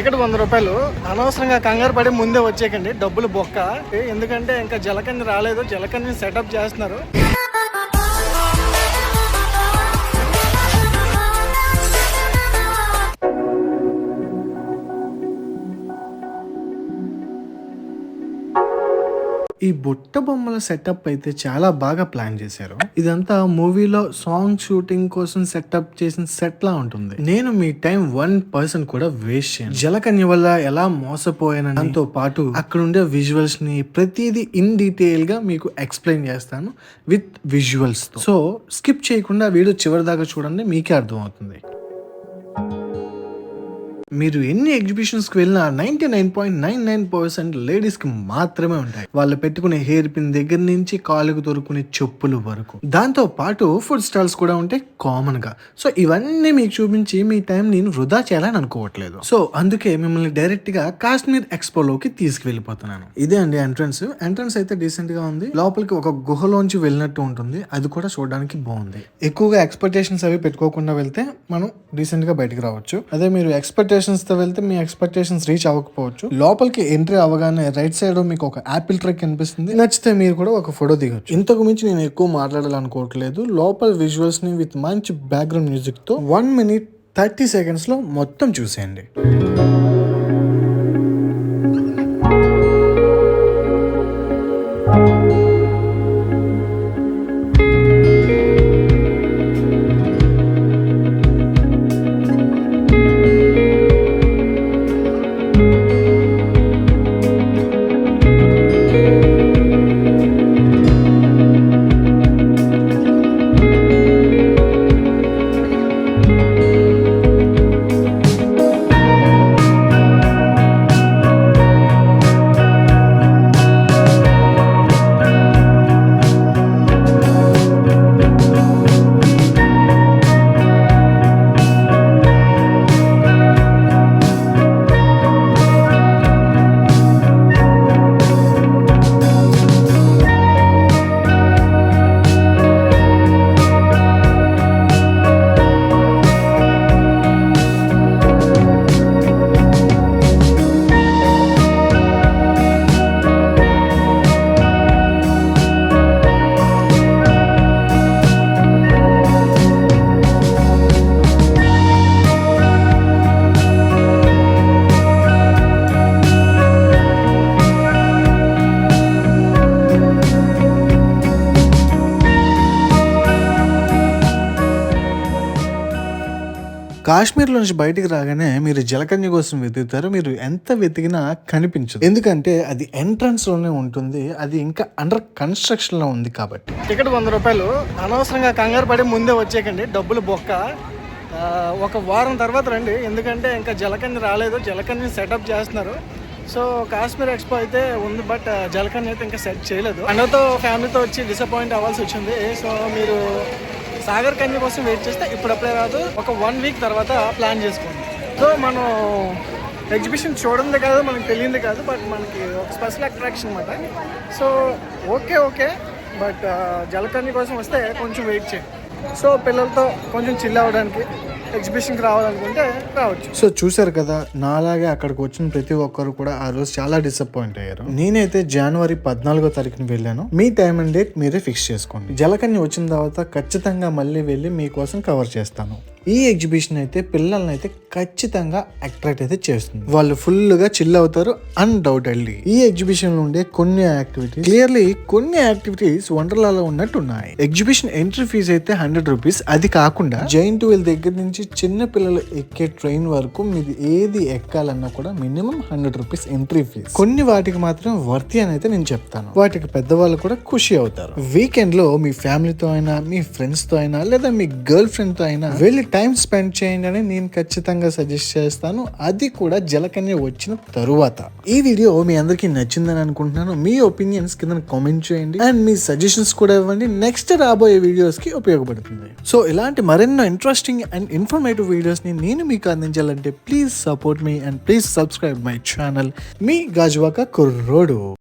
Ticket 100 రూపాయలు. అనవసరంగా కంగారు పడి ముందే వచ్చేయకండి, డబ్బులు బొక్క. ఎందుకంటే ఇంకా జలకన్య రాలేదు, జలకన్య సెటప్ చేస్తున్నారు. ఈ బుట్ట బొమ్మల సెటప్ అయితే చాలా బాగా ప్లాన్ చేశారు. ఇదంతా మూవీలో సాంగ్ షూటింగ్ కోసం సెటప్ చేసిన సెట్ లా ఉంటుంది. నేను మీ టైం 1% కూడా వేస్ట్ చేయను. జలకన్య వల్ల ఎలా మోసపోయానని, దాంతో పాటు అక్కడ ఉండే విజువల్స్ ని ప్రతిదీ ఇన్ డీటెయిల్ గా మీకు ఎక్స్ప్లెయిన్ చేస్తాను విత్ విజువల్స్ తో. సో స్కిప్ చేయకుండా వీడియో చివరి దాకా చూడండి, మీకే అర్థం అవుతుంది. మీరు ఎన్ని ఎగ్జిబిషన్స్ కి వెళ్ళినా 99.99% లేడీస్ కి మాత్రమే ఉంటాయి. వాళ్ళు పెట్టుకునే హెయిర్ పిన్ దగ్గర నుంచి కాలుకు దొరుకునే చెప్పులు వరకు. దాంతో పాటు ఫుడ్ స్టాల్స్ కూడా ఉంటాయి కామన్ గా. సో ఇవన్నీ మీకు చూపించి మీ టైం నేను వృధా చేయాలని అనుకోవట్లేదు. సో అందుకే మిమ్మల్ని డైరెక్ట్ గా కాశ్మీర్ ఎక్స్పోలోకి తీసుకువెళ్ళిపోతున్నాను. ఇదే అండి ఎంట్రన్స్. ఎంట్రన్స్ అయితే డీసెంట్ గా ఉంది. లోపలికి ఒక గుహలోంచి వెళ్ళినట్టు ఉంటుంది. అది కూడా చూడడానికి బాగుంది. ఎక్కువగా ఎక్స్పెక్టేషన్స్ అవి పెట్టుకోకుండా వెళ్తే మనం డీసెంట్ గా బయటకు రావచ్చు. అదే మీరు ఎక్స్పెక్టేషన్స్ తో వెళ్తే మీ ఎక్స్పెక్టేషన్స్ రీచ్ అవ్వకపోవచ్చు. లోపలికి ఎంట్రీ అవ్వగానే రైట్ సైడ్ మీకు ఒక యాపిల్ ట్రీ కనిపిస్తుంది. నచ్చితే మీరు కూడా ఒక ఫోటో దిగొచ్చు. ఇంతకు మించి నేను ఎక్కువ మాట్లాడాలనుకోవట్లేదు. లోపల విజువల్స్ ని విత్ మంచి బ్యాక్గ్రౌండ్ మ్యూజిక్ తో 1 minute 30 seconds లో మొత్తం చూసేయండి. కాశ్మీర్ నుంచి బయటికి రాగానే మీరు జలకన్య కోసం వెతుకుతారు. మీరు ఎంత వెతికినా కనిపించదు. ఎందుకంటే అది ఎంట్రన్స్ లోనే ఉంటుంది. అది ఇంకా అండర్ కన్స్ట్రక్షన్ లో ఉంది కాబట్టి. టికెట్ 100 రూపాయలు. అనవసరంగా కంగారు పడి ముందే వచ్చేయకండి, డబ్బులు బొక్క. ఒక వారం తర్వాత రండి, ఎందుకంటే ఇంకా జలకన్య రాలేదు, జలకన్య సెటప్ చేస్తున్నారు. సో కాశ్మీర్ ఎక్స్పో అయితే ఉంది, బట్ జలకన్య అయితే ఇంకా సెట్ చేయలేదు. అన్నతో ఫ్యామిలీతో వచ్చి డిసప్పాయింట్ అవ్వాల్సి వచ్చింది. సో మీరు సాగర్ కన్య కోసం వెయిట్ చేస్తే ఇప్పుడప్పుడే రాదు, ఒక 1 week తర్వాత ప్లాన్ చేసుకోండి. సో మనం ఎగ్జిబిషన్ చూడండి కాదు, మనకు తెలియంది కాదు, బట్ మనకి ఒక స్పెషల్ అట్రాక్షన్ అనమాట. సో ఓకే బట్ జలకన్య కోసం వస్తే కొంచెం వెయిట్ చేయండి. సో పిల్లలతో కొంచెం చిల్ అవ్వడానికి ఎగ్జిబిషన్కి రావాలనుకుంటే రావచ్చు. సో చూసారు కదా, నాలాగే అక్కడికి వచ్చిన ప్రతి ఒక్కరు కూడా ఆ రోజు చాలా డిసప్పాయింట్ అయ్యారు. నేనైతే జనవరి 14వ తారీఖున వెళ్ళాను. మీ టైం అండ్ డేట్ మీరే ఫిక్స్ చేసుకోండి. జలకన్య వచ్చిన తర్వాత ఖచ్చితంగా మళ్ళీ వెళ్ళి మీకోసం కవర్ చేస్తాను. ఈ ఎగ్జిబిషన్ అయితే పిల్లల్ని అయితే ఖచ్చితంగా అట్రాక్ట్ అయితే చేస్తుంది. వాళ్ళు ఫుల్ గా చిల్ అవుతారు అన్డౌటెడ్లీ. ఈ ఎగ్జిబిషన్ లో ఉండే కొన్ని యాక్టివిటీస్ వండర్లాలో ఉన్నట్టు ఉన్నాయి. ఎగ్జిబిషన్ ఎంట్రీ ఫీజ్ అయితే 100 రూపీస్. అది కాకుండా జైంట్ వీల్ దగ్గర నుంచి చిన్న పిల్లలు ఎక్కే ట్రైన్ వరకు మీరు ఏది ఎక్కాలన్నా కూడా మినిమం 100 రూపీస్ ఎంట్రీ ఫీజ్. కొన్ని వాటికి మాత్రం వర్తి అని అయితే నేను చెప్తాను. వాటికి పెద్దవాళ్ళు కూడా ఖుషి అవుతారు. వీకెండ్ లో మీ ఫ్యామిలీతో అయినా, మీ ఫ్రెండ్స్ తో అయినా, లేదా మీ గర్ల్ ఫ్రెండ్ తో అయినా వెళ్ళి టైం స్పెండ్ చేయండి అని నేను ఖచ్చితంగా సజెస్ట్ చేస్తాను. అది కూడా జలకన్య వచ్చిన తరువాత. ఈ వీడియో మీ అందరికీ నచ్చిందని అనుకుంటున్నాను. మీ ఒపీనియన్స్ కింద కామెంట్ చేయండి అండ్ మీ సజెషన్స్ కూడా ఇవ్వండి. నెక్స్ట్ రాబోయే వీడియోస్ కి ఉపయోగపడుతుంది. సో ఇలాంటి మరెన్నో ఇంట్రెస్టింగ్ అండ్ ఇన్ఫర్మేటివ్ వీడియోస్ ని నేను మీకు అందించాలంటే please support me and please subscribe my channel. మీ గాజువాక కుర్రోడు.